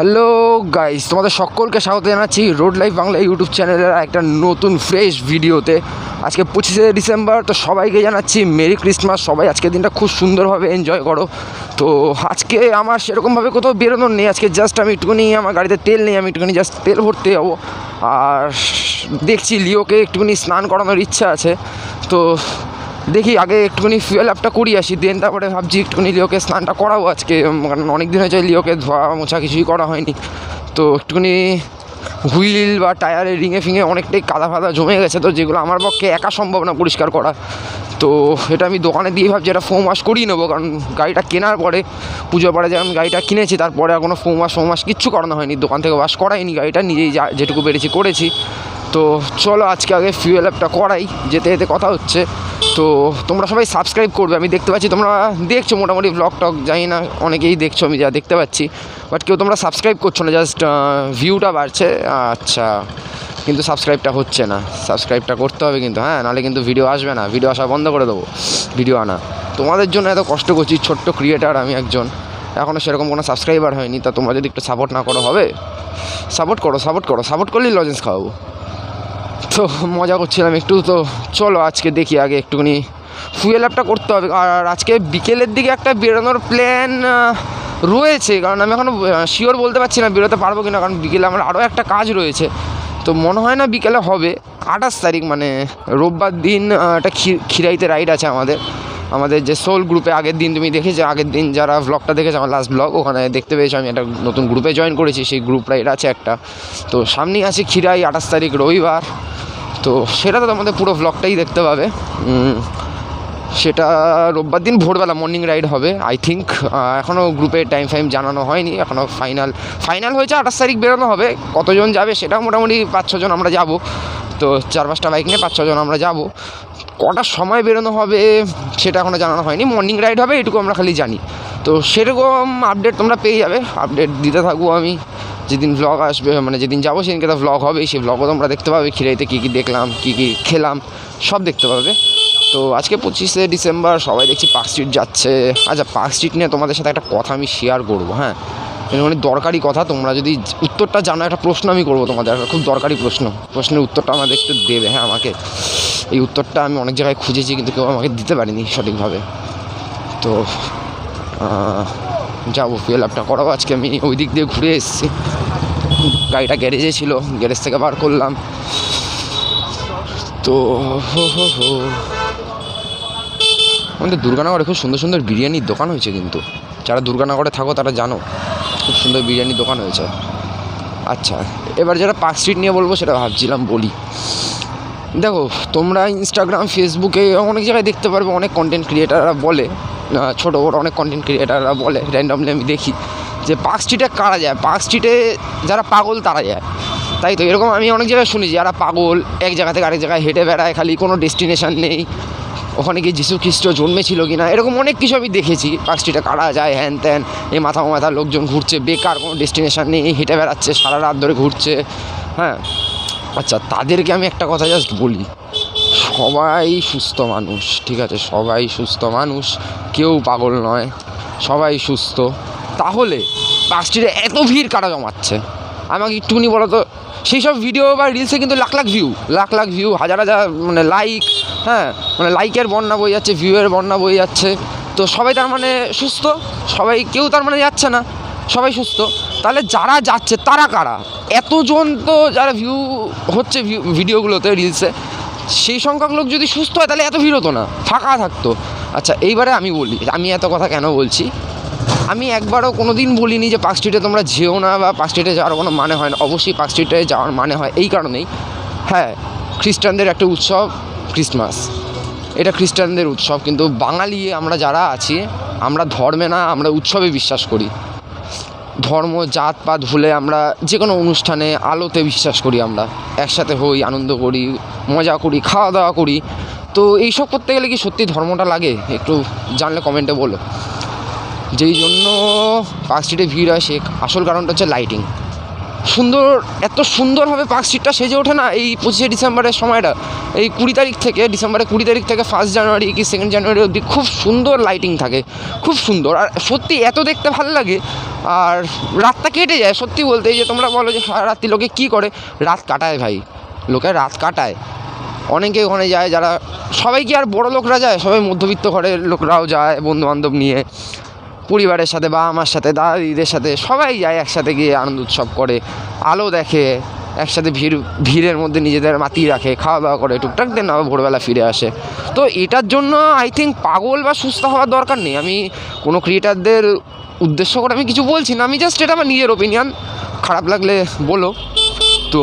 Hello guys, তোমাদের সকলকে স্বাগত জানাচ্ছি রোড লাইফ বাংলা ইউটিউব চ্যানেলের একটা নতুন ফ্রেশ ভিডিওতে। আজকে 25শে ডিসেম্বর, তো সবাইকে জানাচ্ছি মেরি ক্রিসমাস। সবাই আজকের দিনটা খুব সুন্দরভাবে এনজয় করো। তো আজকে আমার সেরকমভাবে কোথাও বেরোনোর নেই। আজকে জাস্ট আমি একটুখানি, আমার গাড়িতে তেল নেই, আমি একটুখানি জাস্ট তেল ভরতে যাবো। আর দেখছি লিওকে একটুখানি স্নান করানোর ইচ্ছা আছে, তো দেখি আগে একটুখানি ফুয়েল আপটা করি আসি, দেন তারপরে ভাবছি একটুখানি লিওকে স্নানটা করাবো আজকে, কারণ অনেক দিন হয়েছে লিওকে ধোয়া মোছা কিছুই করা হয়নি। তো একটুখানি হুইল বা টায়ারের রিঙে ফিঙে অনেকটাই কাদা ফাদা জমে গেছে, তো যেগুলো আমার পক্ষে একা সম্ভব না পরিষ্কার করা। তো এটা আমি দোকানে দিয়ে ভাবছি এটা ফোম ওয়াশ করিয়ে নেবো, কারণ গাড়িটা কেনার পরে পুজোর পরে যখন গাড়িটা কিনেছি তারপরে আর কোনো ফোম ওয়াশ কিচ্ছু করানো হয়নি, দোকান থেকে ওয়াশ করাইনি গাড়িটা, নিজেই যেটুকু পেরেছি করেছি। তো চলো আজকে আগে ফিউয়েল আপটা করাই, যেতে যেতে কথা হচ্ছে। তো তোমরা সবাই সাবস্ক্রাইব করবে, আমি দেখতে পাচ্ছি তোমরা দেখছো মোটামুটি ব্লগ টক, জানি না অনেকেই দেখছো আমি যা দেখতে পাচ্ছি, বাট কেউ তোমরা সাবস্ক্রাইব করছো না, জাস্ট ভিউটা বাড়ছে। আচ্ছা, কিন্তু সাবস্ক্রাইবটা হচ্ছে না, সাবস্ক্রাইবটা করতে হবে কিন্তু, হ্যাঁ, নাহলে কিন্তু ভিডিও আসবে না, ভিডিও আসা বন্ধ করে দেবো। ভিডিও আনা তোমাদের জন্য এত কষ্ট করছি, ছোট্ট ক্রিয়েটার আমি একজন, এখনও সেরকম কোনো সাবস্ক্রাইবার হয়নি। তা তোমরা যদি একটু সাপোর্ট না করো হবে? সাপোর্ট করলেই লজেন্স খাওয়াবো। তো মজা করছিলাম একটু। তো চলো আজকে দেখি আগে একটুখানি ফুয়েল আপটা করতে হবে। আর আজকে বিকেলের দিকে একটা বেরোনোর প্ল্যান রয়েছে, কারণ আমি এখনও শিওর বলতে পারছি না বেরোতে পারবো কিনা, কারণ বিকেলে আমার আরও একটা কাজ রয়েছে। তো মনে হয় না বিকেলে হবে। 28 তারিখ মানে রোববার দিন একটা খিরাইতে রাইড আছে আমাদের যে সোল গ্রুপে। আগের দিন তুমি দেখেছো, আগের দিন যারা ব্লগটা দেখেছো আমার লাস্ট ব্লগ, ওখানে দেখতে পেয়েছো আমি একটা নতুন গ্রুপে জয়েন করেছি, সেই গ্রুপ রাইড আছে একটা। তো সামনেই আছে খিরাই, 28 তারিখ রবিবার। তো সেটা তো তোমাদের পুরো ব্লগটাই দেখতে পাবে। সেটা রোববার দিন ভোরবেলা মর্নিং রাইড হবে আই থিঙ্ক। এখনও গ্রুপে টাইম জানানো হয়নি, এখনও ফাইনাল হয়েছে 28 তারিখ বেরোনো হবে। কতজন যাবে সেটা মোটামুটি 5-6 জন আমরা যাব। তো 4-5টা বাইক নিয়ে 5-6 জন আমরা যাব। কটার সময় বেরোনো হবে সেটা এখনও জানানো হয়নি। মর্নিং রাইড হবে এটুকু আমরা খালি জানি। তো সেরকম আপডেট তোমরা পেয়ে যাবে, আপডেট দিতে থাকবো আমি। যেদিন ভ্লগ আসবে, মানে যেদিন যাবো সেদিনকে তো ভ্লগ হবে, সেই ভ্লগও তোমরা দেখতে পাবে। খিরাইতে কী কী দেখলাম, কী কী খেলাম, সব দেখতে পাবে। তো আজকে 25শে ডিসেম্বর, সবাই দেখছি পার্ক স্ট্রিট যাচ্ছে। আচ্ছা, পার্ক স্ট্রিট নিয়ে তোমাদের সাথে একটা কথা আমি শেয়ার করবো, হ্যাঁ, মানে দরকারি কথা। তোমরা যদি উত্তরটা জানো, একটা প্রশ্ন আমি করবো তোমাদের, একটা খুব দরকারি প্রশ্নের উত্তরটা আমাদের একটু দেবে, হ্যাঁ আমাকে। এই উত্তরটা আমি অনেক জায়গায় খুঁজেছি কিন্তু কেউ আমাকে দিতে পারিনি সঠিকভাবে। তো যাবো ফুয়েল আপটা করাবো আজকে। আমি ওই দিক দিয়ে ঘুরে এসেছি, গাড়িটা গ্যারেজে ছিল, গ্যারেজ থেকে বার করলাম। তো আমাদের দুর্গানগরে খুব সুন্দর সুন্দর বিরিয়ানির দোকান হয়েছে, কিন্তু যারা দুর্গানগরে থাকো তারা জানো খুব সুন্দর বিরিয়ানির দোকান হয়েছে। আচ্ছা, এবার যারা পার্ক স্ট্রিট নিয়ে বলবো সেটা ভাবছিলাম বলি। দেখো, তোমরা ইনস্টাগ্রাম ফেসবুকে অনেক জায়গায় দেখতে পারবে, অনেক কন্টেন্ট ক্রিয়েটাররা বলে, ছোটো বড়ো অনেক কন্টেন্ট ক্রিয়েটাররা বলে, র্যান্ডমলি আমি দেখি যে পার্ক স্ট্রিটে কারা যায়, পার্ক স্ট্রিটে যারা পাগল তারা যায়। তাই তো, এরকম আমি অনেক জায়গায় শুনেছি, যারা পাগল এক জায়গা থেকে আরেক জায়গায় হেঁটে বেড়ায়, খালি কোনো ডেস্টিনেশন নেই, ওখানে গিয়ে যীশু খ্রিস্ট জন্মেছিল কি না, এরকম অনেক কিছু আমি দেখেছি। পার্ক স্ট্রিটে কারা যায়, হ্যান ত্যান, এই মাথা লোকজন ঘুরছে, বেকার, কোনো ডেস্টিনেশন নেই, হেঁটে বেড়াচ্ছে সারা রাত ধরে ঘুরছে, হ্যাঁ। আচ্ছা, তাদেরকে আমি একটা কথা জাস্ট বলি, সবাই সুস্থ মানুষ, ঠিক আছে, সবাই সুস্থ মানুষ, কেউ পাগল নয়, সবাই সুস্থ। তাহলে পার্ক স্ট্রিটে এত ভিড় কারা জমাচ্ছে আমাকে একটুখানি বলো তো। সেই সব ভিডিও বা রিলসে কিন্তু লাখ লাখ ভিউ, হাজার মানে লাইক, হ্যাঁ, মানে লাইকের বন্যা বয়ে যাচ্ছে, ভিউয়ের বন্যা বয়ে যাচ্ছে। তো সবাই তার মানে সুস্থ, সবাই, কেউ তার মানে যাচ্ছে না, সবাই সুস্থ। তাহলে যারা যাচ্ছে তারা কারা? এতজন তো যারা ভিউ হচ্ছে ভিডিওগুলোতে, রিলসে, সেই সংখ্যক লোক যদি সুস্থ হয় তাহলে এত ভিড় হতো না, ফাঁকা থাকতো। আচ্ছা, এইবারে আমি বলি, আমি এত কথা কেন বলছি। আমি একবারও কোনো দিন বলিনি যে পার্ক স্ট্রিটে তোমরা যেও না, বা পার্ক স্ট্রিটে যাওয়ার কোনো মানে হয় না। অবশ্যই পার্ক স্ট্রিটে যাওয়ার মানে হয় এই কারণেই, হ্যাঁ, খ্রিস্টানদের একটা উৎসব ক্রিসমাস, এটা খ্রিস্টানদের উৎসব, কিন্তু বাঙালি আমরা যারা আছি, আমরা ধর্মে না, আমরা উৎসবে বিশ্বাস করি। ধর্ম জাতপাত ভুলে আমরা যে কোনো অনুষ্ঠানে আলোতে বিশ্বাস করি, আমরা একসাথে হই, আনন্দ করি, মজা করি, খাওয়া দাওয়া করি। তো এইসব করতে গেলে কি সত্যি ধর্মটা লাগে? একটু জানলে কমেন্টে বলো। যেই জন্য পার্ক স্ট্রিটে ভিড় হয়, সে আসল কারণটা হচ্ছে লাইটিং। সুন্দর, এত সুন্দরভাবে পার্ক স্ট্রিটটা সেজে ওঠে না এই 25শে ডিসেম্বরের সময়টা। এই 20 তারিখ থেকে, ডিসেম্বরের 20 তারিখ থেকে 1 জানুয়ারি কি 2 জানুয়ারি অবধি খুব সুন্দর লাইটিং থাকে, খুব সুন্দর। আর সত্যি এত দেখতে ভালো লাগে, আর রাতটা কেটে যায় সত্যি বলতে। এই যে তোমরা বলো যে সারা রাত্রি লোকে কী করে, রাত কাটায় ভাই, লোকে রাত কাটায়। অনেকে ওখানে যায়, যারা, সবাই কি আর বড় লোকরা যায়, সবাই মধ্যবিত্ত ঘরের লোকরাও যায় বন্ধুবান্ধব নিয়ে, পরিবারের সাথে, বাবা মার সাথে, দাদা দিদিদের সাথে সবাই যায় একসাথে গিয়ে আনন্দ উৎসব করে, আলো দেখে, একসাথে ভিড়ের মধ্যে নিজেদের মাতিয়ে রাখে, খাওয়া দাওয়া করে টুকটাক, দেন আবার ভোরবেলা ফিরে আসে। তো এটার জন্য আই থিঙ্ক পাগল বা সুস্থ হওয়ার দরকার নেই। আমি কোনো ক্রিয়েটারদের উদ্দেশ্য করে আমি কিছু বলছি না, আমি জাস্ট এটা আমার নিজের ওপিনিয়ন, খারাপ লাগলে বলো। তো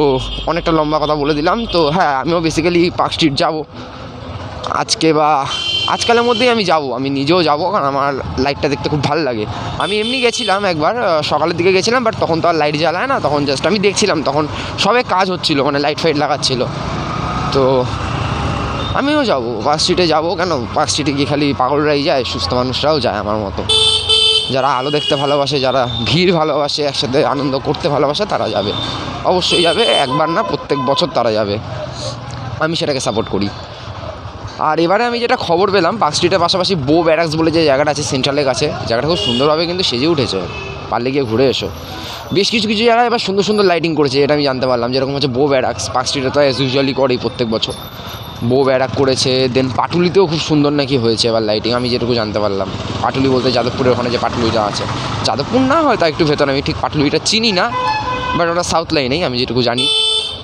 অনেকটা লম্বা কথা বলে দিলাম। তো হ্যাঁ, আমিও বেসিক্যালি পার্ক স্ট্রিট যাবো আজকে বা আজকালের মধ্যেই আমি যাব, আমি নিজেও যাব, কারণ আমার লাইটটা দেখতে খুব ভালো লাগে। আমি এমনি গেছিলাম একবার, সকালের দিকে গেছিলাম, বাট তখন তো আর লাইট জ্বালায় না, তখন জাস্ট আমি দেখছিলাম, তখন সবে কাজ হচ্ছিলো, মানে লাইট ফাইট লাগাচ্ছিল। তো আমিও যাবো পার্ক স্ট্রিটে, যাবো কেন, পার্ক স্ট্রিটে গিয়ে খালি পাগলরাই যায়, সুস্থ মানুষরাও যায় আমার মতো। যারা আলো দেখতে ভালোবাসে, যারা ভিড় ভালোবাসে, একসাথে আনন্দ করতে ভালোবাসে, তারা যাবে, অবশ্যই যাবে, একবার না প্রত্যেক বছর তারা যাবে, আমি সেটাকে সাপোর্ট করি। আর এবারে আমি যেটা খবর পেলাম, পার্ক স্ট্রিটের পাশাপাশি বো ব্যারাকস বলে যে জায়গাটা আছে সেন্ট্রালের কাছে, জায়গাটা খুব সুন্দরভাবে কিন্তু সেজে উঠেছে, পারলে গিয়ে ঘুরে এসো। বেশ কিছু কিছু জায়গায় এবার সুন্দর সুন্দর লাইটিং করেছে, এটা আমি জানতে পারলাম। যেরকম হচ্ছে বো ব্যারাকস, পার্ক স্ট্রিটে তো অ্যাজ ইউজুয়ালি করেই প্রত্যেক বছর, বো ব্যারাক করেছে। দেন পাটুলিতেও খুব সুন্দর নাকি হয়েছে এবার লাইটিং, আমি যেটুকু জানতে পারলাম। পাটুলি বলতে যাদবপুরের ওখানে যে পাটুলিটা আছে, যাদবপুর না হয় তা একটু ভেতরে, আমি ঠিক পাটুলিটা চিনি না, বাট ওটা সাউথ লাইনেই, আমি যেটুকু জানি।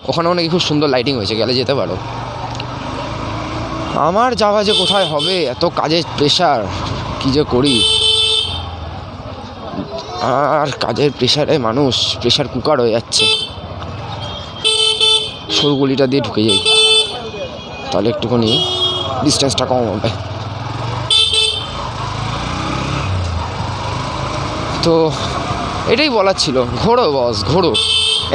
ওখানেও নাকি খুব সুন্দর লাইটিং হয়েছে, গেলে যেতে পারো। আমার যাওয়া যে কোথায় হবে, এত কাজের প্রেশার, কী যে করি। আর কাজের প্রেশারে মানুষ প্রেশার কুকার হয়ে যাচ্ছে। সরু গলিটা দিয়ে ঢুকে যাই, তাহলে একটুখানি ডিস্টেন্সটা কম হবে। তো এটাই বলার ছিল, ঘোরো বস, ঘোরো।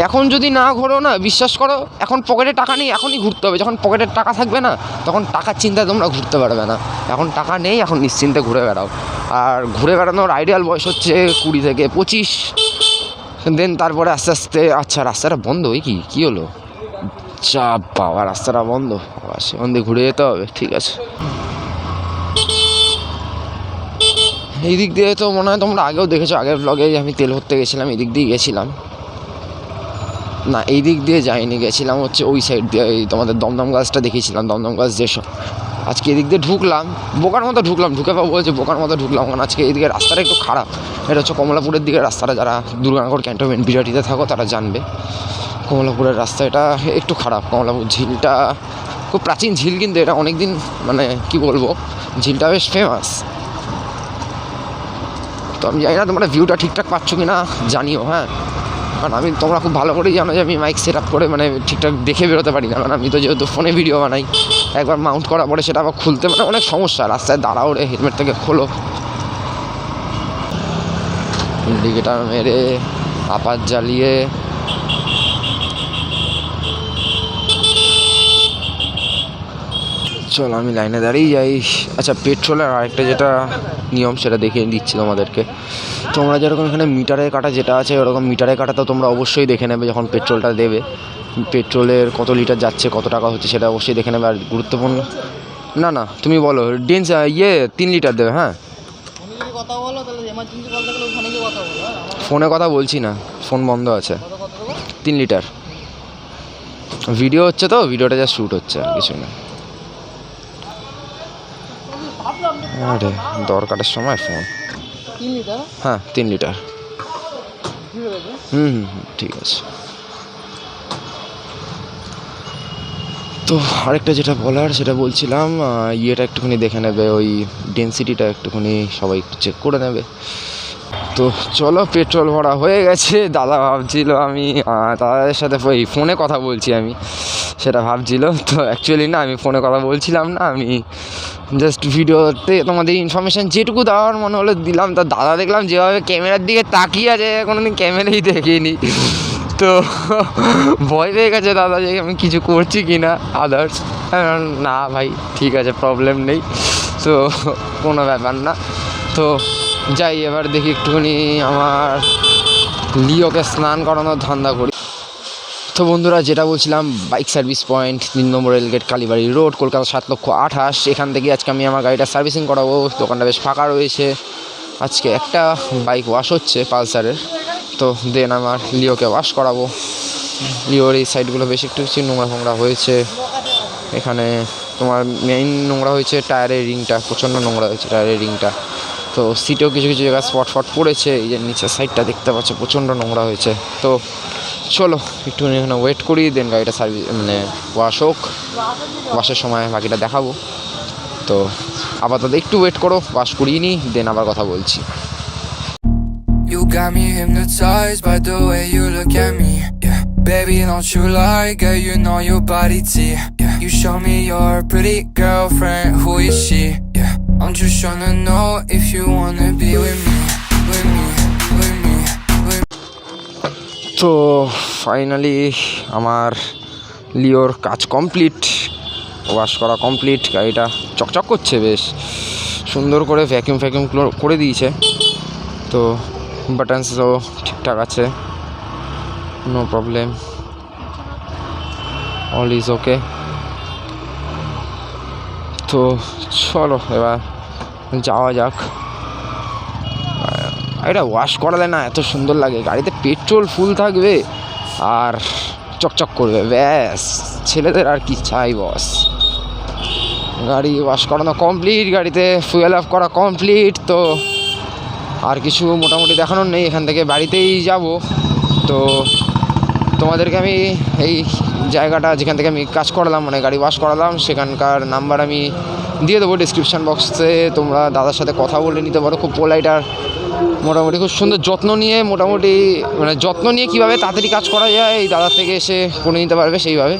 এখন যদি না ঘোরো না, বিশ্বাস করো, এখন পকেটে টাকা নেই, এখনই ঘুরতে হবে। যখন পকেটের টাকা থাকবে না, তখন টাকার চিন্তায় তোমরা ঘুরতে পারবে না। এখন টাকা নেই, এখন নিশ্চিন্তে ঘুরে বেড়াও। আর ঘুরে বেড়ানোর আইডিয়াল বয়স হচ্ছে 20 থেকে 25, দেন তারপরে আস্তে আস্তে। আচ্ছা, রাস্তাটা বন্ধ, ওই কী হলো, চাপ বাবা, রাস্তাটা বন্ধ, সেখান দিয়ে ঘুরে যেতে হবে, ঠিক আছে। এই দিক দিয়ে তো মনে হয় তোমরা আগেও দেখেছো, আগের ব্লগে আমি তেল ভরতে গেছিলাম, এই দিক দিয়ে গেছিলাম না, এই দিক দিয়ে যাইনি, গেছিলাম হচ্ছে ওই সাইড দিয়ে, এই তোমাদের দমদম গাছটা দেখিয়েছিলাম, দমদম গাছ যেসব। আজকে এদিক দিয়ে ঢুকলাম, বোকার মতো ঢুকলাম, ঢুকে পাবো বলছে বোকার মতো ঢুকলাম, কারণ আজকে এইদিকে রাস্তাটা একটু খারাপ। এটা হচ্ছে কমলাপুরের দিকের রাস্তাটা, যারা দুর্গানগর ক্যান্টনমেন্ট বিরাটিতে থাকো তারা জানবে। কমলাপুরের রাস্তা এটা একটু খারাপ। কমলাপুর ঝিলটা খুব প্রাচীন ঝিল, কিন্তু এটা অনেক দিন, মানে কি বলবো, ঝিলটা বেশ ফেমাস। তো আমি জানি না তোমরা ভিউটা ঠিকঠাক পাচ্ছ কি না, জানিও, হ্যাঁ। কারণ তোমরা খুব ভালো করেই জানো যে আমি মাইক সেট আপ করে মানে ঠিকঠাক দেখে বেরোতে পারি না, কারণ আমি তো যেহেতু ফোনে ভিডিও বানাই, একবার মাউন্ট করার পরে সেটা আবার খুলতে মানে অনেক সমস্যা। রাস্তায় দাঁড়াও রে, হেলমেট থেকে খোলো, ইন্ডিকেটার মেরে আপাত জ্বালিয়ে। চল আমি লাইনে দাঁড়িয়ে যাই। আচ্ছা, পেট্রোলের আরেকটা যেটা নিয়ম সেটা দেখিয়ে দিচ্ছি তোমাদেরকে। তোমরা যেরকম এখানে মিটারের কাটা যেটা আছে, ওরকম মিটারের কাটা তো তোমরা অবশ্যই দেখে নেবে যখন পেট্রোলটা দেবে। পেট্রোলের কত লিটার যাচ্ছে, কত টাকা হচ্ছে, সেটা অবশ্যই দেখে নেবে। আর গুরুত্বপূর্ণ, না তুমি বলো, 3 লিটার দেবে, হ্যাঁ। ফোনে কথা বলছি না, ফোন বন্ধ আছে। 3 লিটার ভিডিও হচ্ছে, তো ভিডিওটা যা শ্যুট হচ্ছে, আর কিছু না। আরে দরকারের সময় ফোন। 3 লিটার? হ্যাঁ 3 লিটার। ঠিক আছে। তো আরেকটা যেটা বলার সেটা বলছিলাম, ইয়েটা একটুখানি দেখে নেবে, ওই ডেন্সিটিটা একটুখানি সবাই একটু চেক করে নেবে। তো চলো, পেট্রোল ভরা হয়ে গেছে। দাদা ভাবছিল আমি দাদাদের সাথে ওই ফোনে কথা বলছি, আমি সেটা ভাবছিল। তো অ্যাকচুয়ালি না, আমি ফোনে কথা বলছিলাম না, আমি জাস্ট ভিডিওতে তোমাদের ইনফরমেশান যেটুকু দেওয়ার মনে হলো দিলাম। তা দাদা দেখলাম যেভাবে ক্যামেরার দিকে তাকিয়ে আছে, কোনোদিন ক্যামেরাই দেখিনি। তো ভয় পেয়ে গেছে দাদা যে আমি কিছু করছি কি না আদার্স। না ভাই, ঠিক আছে, প্রবলেম নেই, তো কোনো ব্যাপার না। তো যাই, এবার দেখি একটুখানি আমার লিওকে স্নান করানোর ধান্দা করি। তো বন্ধুরা, যেটা বলছিলাম, বাইক সার্ভিস পয়েন্ট 3 নম্বর রেলগেট, কালীবাড়ি রোড, কলকাতা 7,28,000। এখান থেকে আজকে আমি আমার গাড়িটা সার্ভিসিং করাবো। দোকানটা বেশ ফাঁকা রয়েছে। আজকে একটা বাইক ওয়াশ হচ্ছে পালসারের, তো দেন আমার লিওকে ওয়াশ করাবো। লিওর এই সাইডগুলো বেশ একটু নোংরা ফোংরা হয়েছে। এখানে তোমার মেইন নোংরা হয়েছে টায়ারের রিংটা, প্রচণ্ড নোংরা হয়েছে টায়ারের রিংটা। তো সিটেও কিছু কিছু জায়গায় স্পট পড়েছে। এই যে নিচের সাইডটা দেখতে পাচ্ছ, প্রচণ্ড নোংরা হয়েছে। তো চলো একটুখানি এখানে ওয়েট করি, দেন গাড়িটা সার্ভিস মানে ওয়াশ হোক। ওয়াশের সময় বাকিটা দেখাবো। তো আপাতত একটু ওয়েট করো, ওয়াশ করিয়ে নিই, দেন আবার কথা বলছি। You got me hypnotized by the way you look at me, yeah. Baby, don't you lie, girl, you know your body T, yeah. You show me your pretty girlfriend, who is she, yeah. I'm just tryna know if you wanna be with me, with me, with me, with me. তো finally আমার লিওর কাজ complete, wash করা complete. গাড়িটা চকচক করছে, বেশ সুন্দর করে ভ্যাকিউম করে দিয়েছে। তো বাটনসও ঠিকঠাক আছে, no problem, all is okay. তো চলো এবার যাওয়া যাক। এটা ওয়াশ করালে না এত সুন্দর লাগে, গাড়িতে পেট্রোল ফুল থাকবে আর চকচক করবে, ব্যাস ছেলেদের আর কি চাই বস। গাড়ি ওয়াশ করানো কমপ্লিট, গাড়িতে ফুয়েল আপ করা কমপ্লিট। তো আর কিছু মোটামুটি দেখানোর নেই, এখান থেকে বাড়িতেই যাব। তো তোমাদেরকে আমি এই জায়গাটা যেখান থেকে আমি কাজ করালাম, মানে গাড়ি ওয়াশ করালাম, সেখানকার নাম্বার আমি দিয়ে দেবো ডিসক্রিপশান বক্সে। তোমরা দাদার সাথে কথা বলে নিতে পারো, খুব পোলাইট আর মোটামুটি খুব সুন্দর যত্ন নিয়ে, মোটামুটি মানে যত্ন নিয়ে কীভাবে তাড়াতাড়ি কাজ করা যায় এই দাদার থেকে এসে করে নিতে পারবে সেইভাবে।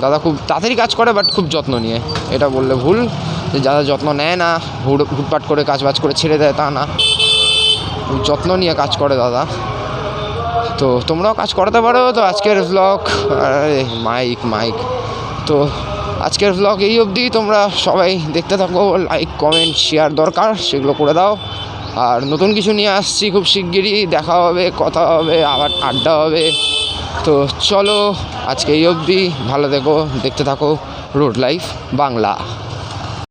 দাদা খুব তাড়াতাড়ি কাজ করে, বাট খুব যত্ন নিয়ে। এটা বললে ভুল যে দাদা যত্ন নেয় না, হুটপাট করে কাজ করে ছেড়ে দেয়, তা না, যত্ন নিয়ে কাজ করে দাদা। তো তোমরাও কাজ করাতে পারো। তো আজকের ভ্লগ, মাইক তো আজকের ভ্লগ এই অবধি। তোমরা সবাই দেখতে থাকো, লাইক কমেন্ট শেয়ার দরকার, সেগুলো করে দাও। আর নতুন কিছু নিয়ে আসছি খুব শিগগিরই, দেখা হবে, কথা হবে, আবার আড্ডা হবে। তো চলো আজকে এই অবধি, ভালো থেকো, দেখতে থাকো রোড লাইফ বাংলা।